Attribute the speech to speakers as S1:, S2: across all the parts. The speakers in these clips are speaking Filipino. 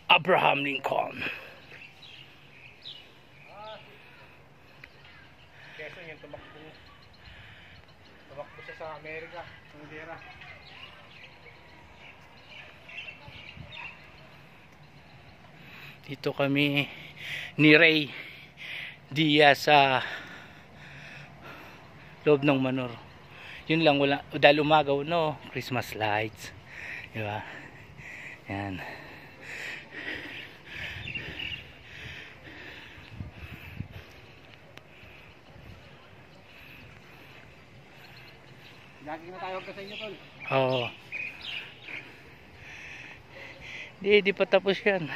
S1: Abraham Lincoln.
S2: Keso yung tumakbo siya sa Amerika, ng gera.
S1: Dito kami ni Ray Diaz sa loob ng Manor. Yun lang, wala, dahil umagaw, no, Christmas lights, diba? Yan.
S2: Lagi na tayo ka sa inyo, tol.
S1: Oo. Di pa tapos yan.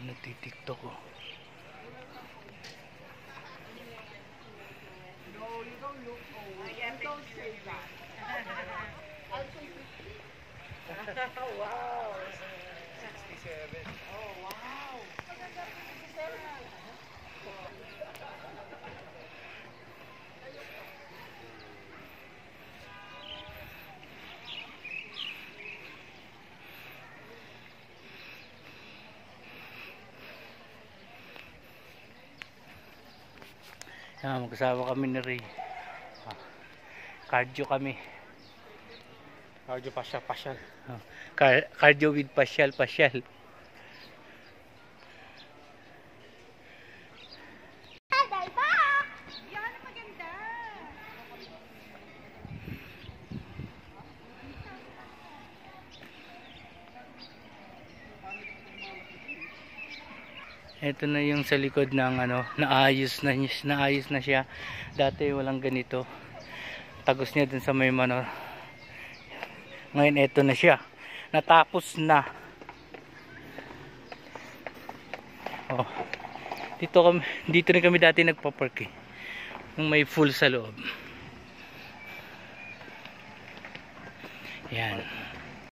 S1: Nagtitiktok ko.
S2: No, you don't look old. You don't say that. Wow. 67. Oh, wow.
S1: Yan, magkasama kami ni Ray. Cardio kami.
S2: Cardio pasyal.
S1: Cardio with pasyal. Ito na yung sa likod ng ano, naayos na siya. Dati walang ganito. Tagos niya dun sa may Manor. Ngayon ito na siya. Natapos na. Oh. Dito na kami dati nagpa-park eh. Yung may full sa loob. Yan.